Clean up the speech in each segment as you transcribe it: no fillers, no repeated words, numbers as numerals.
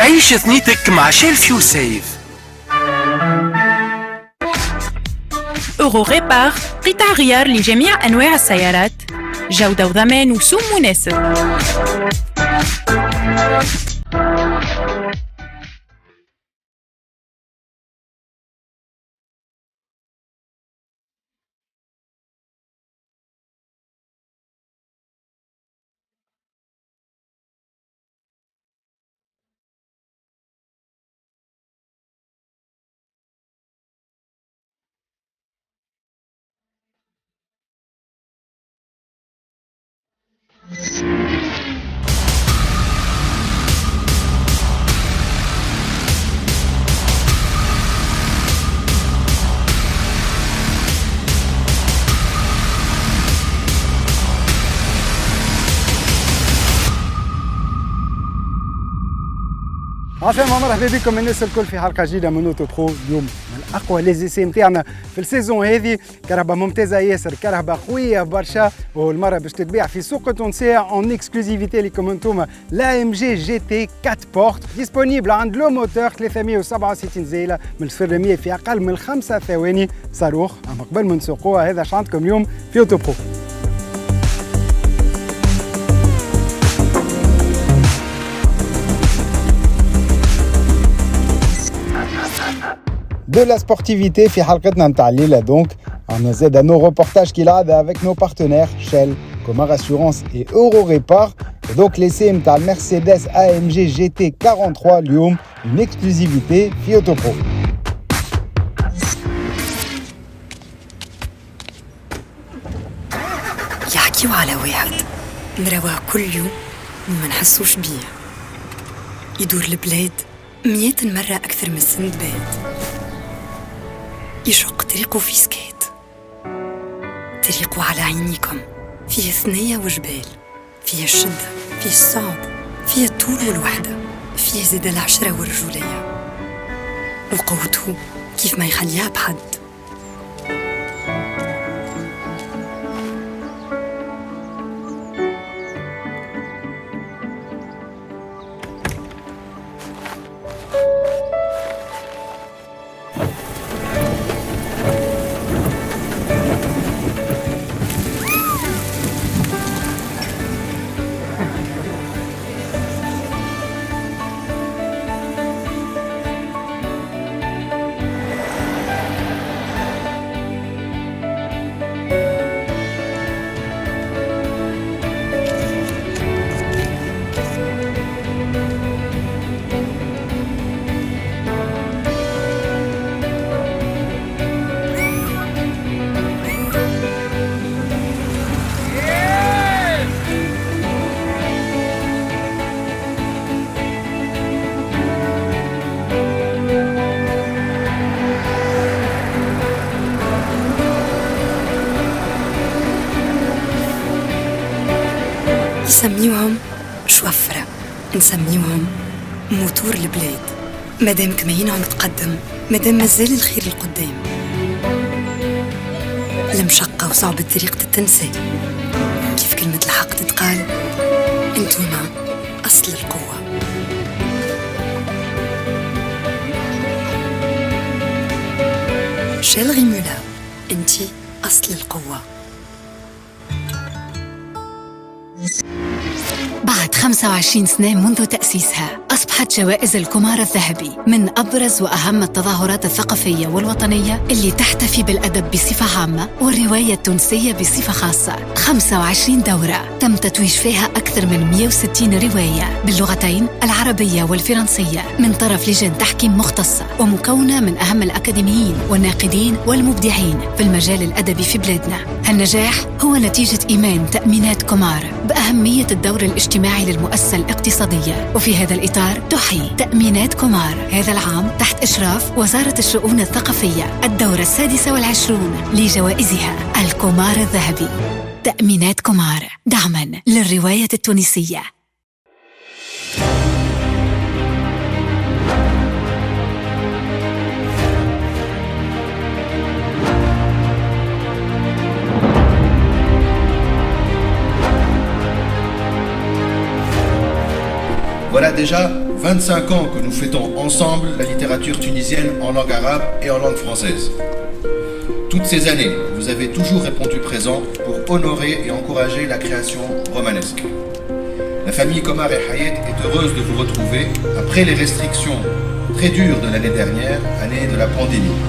عيش ثنيتك مع شيل فيول سيف. أورو ريبار قطع غيار لجميع أنواع السيارات، جودة وضمان وسوم مناسب. عسلامة، مرحبا بكم الناس الكل في حلقة جديدة من اوتو برو. اليوم من أقوى ليزيسي نتاعنا في السيزون هذه، كرهبة ممتازة ياسر، كرهبة قوية برشا، والمرة باش تتباع في سوق التونسية اون اكسكلوزيفيتي لكم انتوما لا ام جي جي تي 4 بورت ديسبونيبل عند لو موتور 367 زيلة من 0 ل 100 في أقل من 5 ثواني. صاروخ، أما قبل ما نسوقوها هذا اش عندكم اليوم في اوتو برو. De la sportivité في حلقتنا نتاع الليله. دونك عندنا زاد نو روبورتاج كالعاده avec nos partenaires Shell, Comar Assurance et Euro Repar. Donc les CM نتاع Mercedes AMG GT 43 اليوم une exclusivité في Autopro. يحكيوا على واحد نرواه كل يوم وما نحسوش بيه، يدور البلاد 100 مرة أكثر من السندباد، يشق طريقه في سكات، طريقه على عينيكم فيه ثنية وجبال، فيه الشدة، فيه الصعب، فيه الطول والوحدة، فيه زاد العشرة والرجولية، وقوته كيف ما يخليها بحد. نسميوهم شوفرة، نسميوهم موتور البلاد. مادام كمينهم تقدم، مادام مازال الخير القدام، المشقة وصعوبة طريقة التنسي، كيف كلمة الحق تتقال، انتوما أصل القوة. شيل غيمولا، انتي أصل القوة. بعد 25 سنة منذ تأسيسها، أصبحت جوائز الكومار الذهبي من أبرز وأهم التظاهرات الثقافية والوطنية اللي تحتفي بالأدب بصفة عامة والرواية التونسية بصفة خاصة. 25 دورة تم تتويج فيها أكثر من 160 رواية باللغتين العربية والفرنسية من طرف لجان تحكيم مختصة ومكونة من أهم الأكاديميين والناقدين والمبدعين في المجال الأدبي في بلادنا. هالنجاح هو نتيجة إيمان تأمينات كومار بأهمية الدور الاجتماعي للمؤسسة الاقتصادية، وفي هذا الإطار تحيي تأمينات كومار هذا العام تحت إشراف وزارة الشؤون الثقافية الدورة 26 لجوائزها الكومار الذهبي. تأمينات كومار، دعماً للرواية التونسية. Voilà déjà, 25 ans que nous fêtons ensemble la littérature tunisienne en langue arabe et en langue française. Toutes ces années, vous avez toujours répondu présent pour honorer et encourager la création romanesque. La famille Komar El Hayet est heureuse de vous retrouver après les restrictions très dures de l'année dernière, année de la pandémie.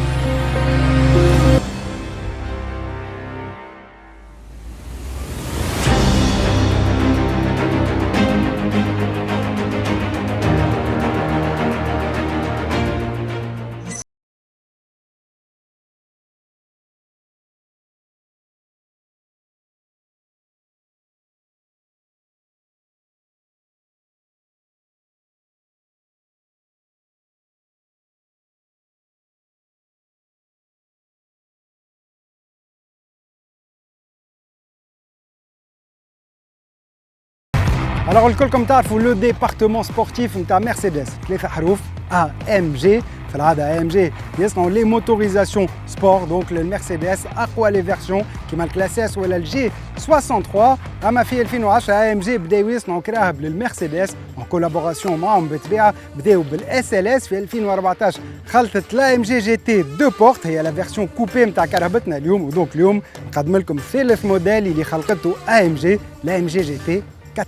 Alors الكلكم تعرفوا لو ديبارتمون سبورتيف نتاع مرسيدس 3 حروف AMG. في العاده AMG يصنعوا لي موتوريزاسيون سبور دونك للمرسيدس اقوى لي فيرسيون كيما الكلاس اس ولا الجي 63. اما في 2010 AMG بداو يصنعوا كراهب للمرسيدس ان كولابوراسيون معهم بالطبيعه. بداو بالاس ال اس في 2014 خلطت لا AMG GT 2 بورت هي لا فيرسيون كوبي نتاع كرهبتنا اليوم. ودونك اليوم نقدم لكم ثالث موديل اللي خلقته AMG لا AMG GT 4 بورت.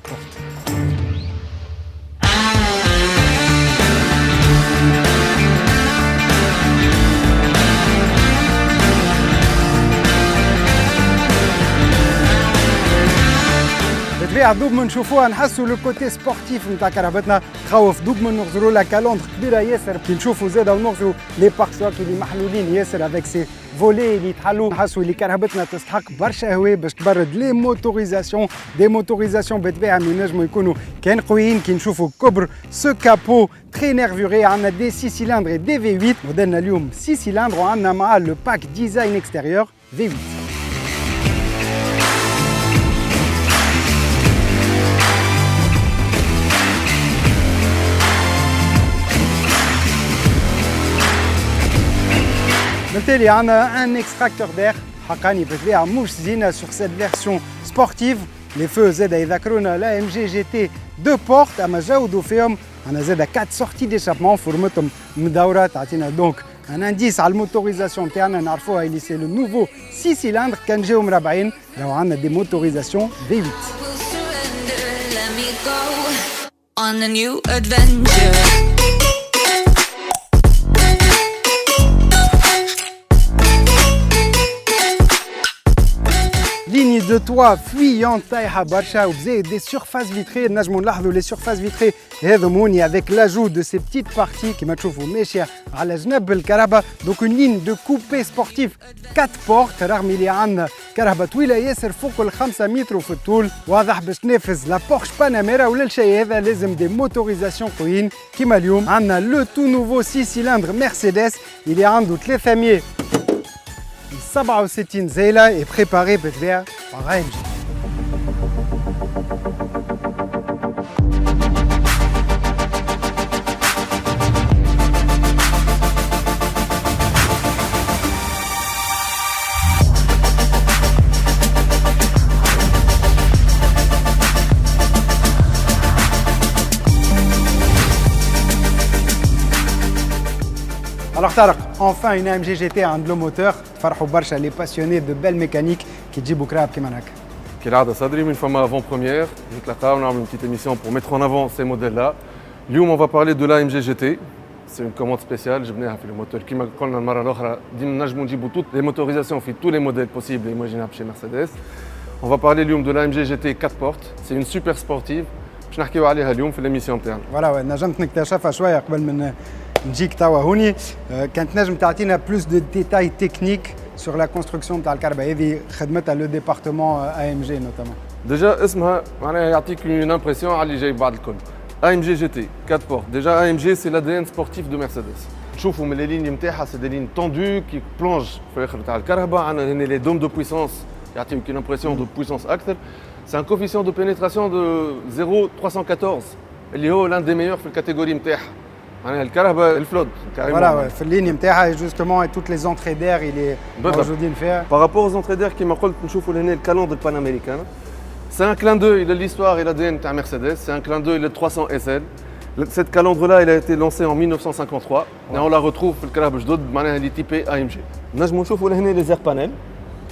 بالطبيعة دوب من نشوفوها نحسوا لو كوتي سبورتيف نتاع كرهبتنا تخوف. دوب من نغزروا لها كالوندر كبيرة ياسر كي نشوفوا زاده ونغزروا لي بارسواك اللي محلولين ياسر افيك سي فولي اللي يتحلوا. نحسوا اللي كرهبتنا تستحق برشا هواء باش تبرد لي موتوريزاسيون. دي موتوريزاسيون بالطبيعة من ينجموا يكونوا كان قويين كي نشوفوا كبر سو كابو تري نيرفوري. عندنا دي 6 سيلندر دي في 8 موديلنا اليوم 6 سيلندر وعندنا معاه لو باك ديزاين اكستيريور في 8. بالتالي عندنا ان اكستراكتور دير حقاني بالطبيعه مش زينه سور سيت فيرسيون سبورتيف. لي فو زاده يذكرونا لا ام جي جي تي 2 بورت اما جاودوا فيهم. عندنا زاده 4 سورتي ديشابمون فورمتهم مدوره تعطينا دونك ان انديس على الموتوريزاسيون تاعنا نعرفوها اللي سي لو نوفو 6 سيلندر كان جاو مربعين. راهو عندنا دي موتوريزاسيون في 8. Ligne de toit fuyante طايحه برشا وبزايد دي سيرفاس فيتري. نجموا نلاحظوا لي سيرفاس فيتري هذوم هوني افيك لاجو دو سي بتيت بارتي كيما تشوفوا ماشيه على جنب الكهرباء. دونك اون لين دو كوبي سبورتيف 4 بورت رغم اللي عندنا كهرباء طويله ياسر فوق ال 5 متر في الطول. واضح باش تنافس لا بورش باناميرا وللشيء هذا لازم دي موتوريزاسيون قويين. كيما اليوم عندنا لو تو نوفو 6 سيلندر مرسيدس اللي عنده 367 زيلة et préparé بالطبيعة par AMG. Alors Tarek, enfin une AMG GT à un double moteur. تفرحوا برشا les passionnés de belle mécanique qui تجيبوا كراب كيما هكا. كالعادة صدري من فما avant première نتلاقاو ونعملوا une petite émission pour mettre en avant ces modèles là. اليوم on va parler de l'AMG GT. C'est une commande spéciale جبناها في الموتور كيما قلنا المرة الأخرى ديما نجموا نجيبوا toutes les motorisations في tous les modèles possibles et imaginables chez Mercedes. On va parler اليوم de l'AMG GT 4 portes. C'est une super sportive. باش نحكيو عليها اليوم في l'émission تاعنا. فوالا نجمت نكتشفها شوية قبل من نجيك توا هوني. كانت نجم تعطينا بلوس دو ديتاي تكنيك sur la construction تاع الكهرباء هذه خدمتها لو ديبارتمون AMG نوتامون. ديجا اسمها معناها يعطيك une impression على اللي جاي بعد الكل. AMG GT 4 portes. Déjà AMG c'est l'ADN sportif de Mercedes. نشوفوا من les lignes نتاعها c'est des lignes tendues qui plongent في الاخر تاع الكهرباء. عندنا هنا les dômes de puissance يعطيوك une impression de puissance أكثر. C'est un coefficient de pénétration de 0,314 اللي هو l'un des meilleurs في الكاتيجوري نتاعها. معناها الكهرباء الفلود كاريمون. فوالا في الليني نتاعها جوستومون توت لي زونتري دير اللي موجودين فيها. بارابور aux entrées d'air كيما قلت نشوفوا هنا الكالون دو باناميريكان. C'est un clin d'œil de l'histoire et l'ADN de Mercedes, c'est un clin d'œil de 300 SL. Cette calandre-là, elle a été lancée en 1953 et on la retrouve في الكرهبة جدد معناها اللي typé AMG. نجموا نشوفوا لهنا les air panels.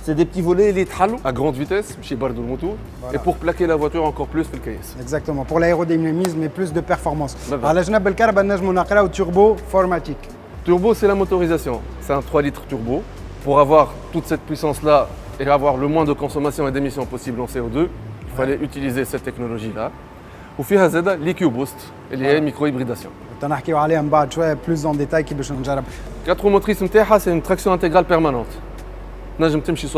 C'est des petits volets اللي يتحلوا à grande vitesse باش يبردوا الموتور et pour plaquer la voiture encore plus في الكيس. Exactement, pour l'aérodynamisme et plus de performance. على جنب الكهرباء نجموا نقراو turbo formatique. Turbo, c'est la motorisation. C'est un 3 litres turbo. Pour avoir toute cette puissance-là et avoir le moins de consommation et d'émissions possible en CO2, il fallait utiliser cette technologie-là. وفيها زاده l'EcoBoost اللي هي micro-hybridation. تنحكيو عليها من بعد شويه plus en détail كي باش نجرب. 4 motrices نتاعها c'est une traction intégrale permanente. نجم تمشي 75-25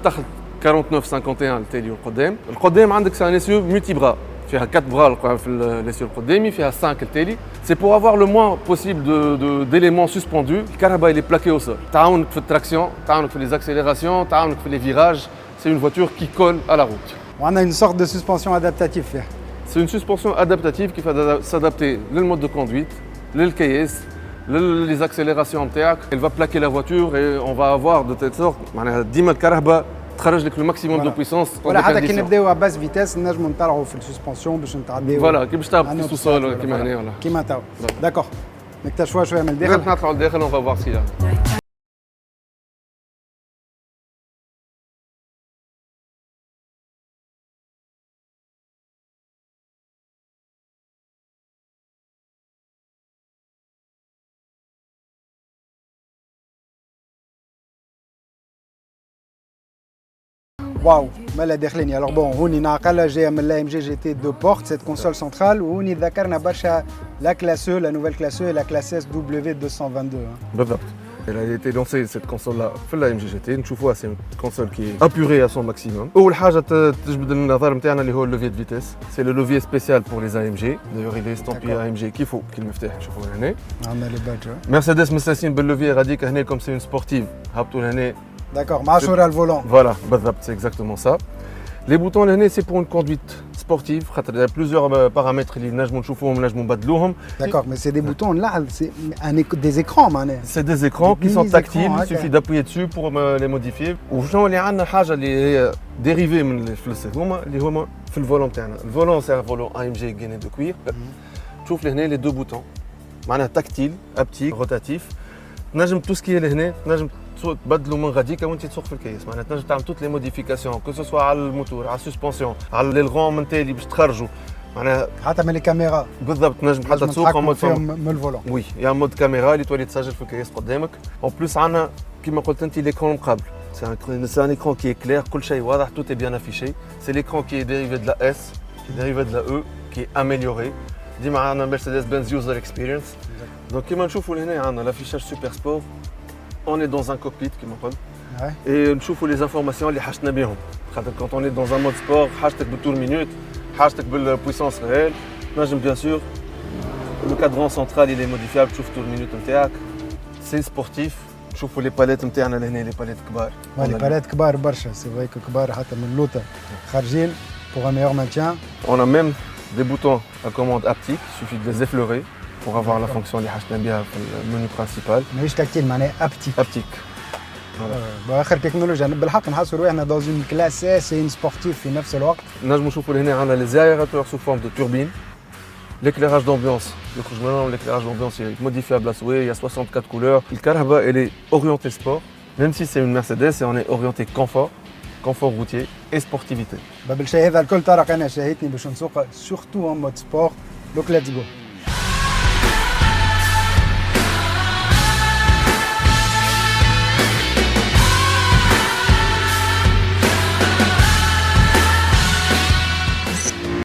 تاخذ 49-51 التالي والقدام. القدام عندك c'est un essieu multi-bras. فيها 4 bras في الاسيو القدامي فيها 5 التالي. C'est pour avoir le moins possible d'éléments suspendus. الكهرباء اللي plaqué au sol. تعاونك في التراكسيون، تعاونك في les accélérations, تعاونك في les virages. C'est une voiture qui colle à la route. وعندنا une sorte de suspension adaptative فيها. C'est une suspension adaptative qui va s'adapter au mode de conduite, le KS, les accélérations نتاعك. Elle va plaquer la voiture et on va avoir de telle sorte معناها ديما الكهرباء تخرج لك le maximum de puissance. ولا حتى كي نبداو à basse vitesse نجموا نطلعوا في السسبنسيون باش نتعداو. فوالا كي باش تهبط في السول ولا كيما هنا ولا. كيما تو. داكور. نكتشفوا شويه من الداخل. نطلعوا للداخل on va voir ce qu'il y a. واو مالا داخلين. alors bon هوني نعقلها جايه من la MG GT 2 portes cette console centrale وهوني ذكرنا برشا la classe E, la nouvelle classe E et la classe S W222. بالضبط. Elle a été lancée cette console-là في la MG GT. نشوفوها c'est une console qui est apurée à son maximum. أول حاجة تجبد النظر نتاعنا اللي هو le levier de vitesse. C'est le levier spécial pour les AMG. D'ailleurs il est estampillé AMG كيفو كي المفتاح نشوفوه هنا. عندنا لي بادج. مرسيدس مستانسين باللوفيي غاديك هنا comme c'est une sportive. هبطوا لهنا. D'accord, مع شورى الفولون. Voilà, c'est exactement ça. Les boutons là, c'est pour une conduite sportive. Il y a plusieurs paramètres qui نجموا نشوفوهم نجموا نبدلوهم. D'accord, mais c'est des boutons là, c'est des écrans معناها. C'est des écrans qui sont tactiles, il suffit d'appuyer dessus pour les modifier. وشنو اللي عندنا حاجة اللي هي dérivée من الفلوسات هما اللي هما في الفولون تاعنا. الفولون c'est un volant AMG gainé de cuir. تشوف لهنا les deux boutons. معناها tactile, haptique, rotatif. تنجم tout ce qui est لهنا تنجم تبدلوا من غاديكا وانت تسوق في الكيس معناتها تنجم تعمل توت لي موديفيكاسيون كو سوا على الموتور على السسبونسيون على لي الغون من تالي باش تخرجوا معناها حتى من الكاميرا بالضبط تنجم حتى تسوق من الفولون. وي يا مود كاميرا اللي تولي تسجل في الكيس قدامك اون بليس عندنا كيما قلت انت ليكرون مقابل سي ان écran qui est clair كل شيء واضح tout est bien affiché c'est l'écran qui est dérivé de la S qui est dérivé de la E qui est amélioré ديما عندنا مرسيدس بنز يوزر اكسبيرينس دونك كيما نشوفوا لهنا عندنا لافيشاج سوبر سبور. On est dans un cockpit qui m'appelle. Et nous voyons les informations اللي حاجتنا بهم. Quand on est dans un mode sport, حاجتك بالtour minute, حاجتك بالpuissance réelle. نجم bien sûr le cadran central il est modifiable, تشوف tour minute نتاعك. C'est sportif. نشوفوا les palettes نتاعنا لهنا les palettes كبار. Les palettes كبار برشا, c'est vrai que كبار حتى من اللوطة خارجين pour un meilleur maintien. On a même des boutons à commande haptique, il suffit de les effleurer. Pour avoir la fonction اللي حاجتنا بها في المنيو برينسيبال. ماهيش تاكتيل معناها ابتيك. ابتيك. باخر تكنولوجيا بالحق نحسوا روحنا dans une classe S et une sportive في نفس الوقت. نجموا نشوفوا هنا عندنا les aérateurs sous forme de turbine. L'éclairage d'ambiance. يخرج منهم l'éclairage d'ambiance est modifiable à souhait, il y a 64 couleurs. الكهرباء elle est orientée sport. Même si c'est une Mercedes et on est orienté confort routier et sportivité. بالشيء هذا الكل طارق انا شاهدتني باش نسوق surtout en mode sport. Donc let's go.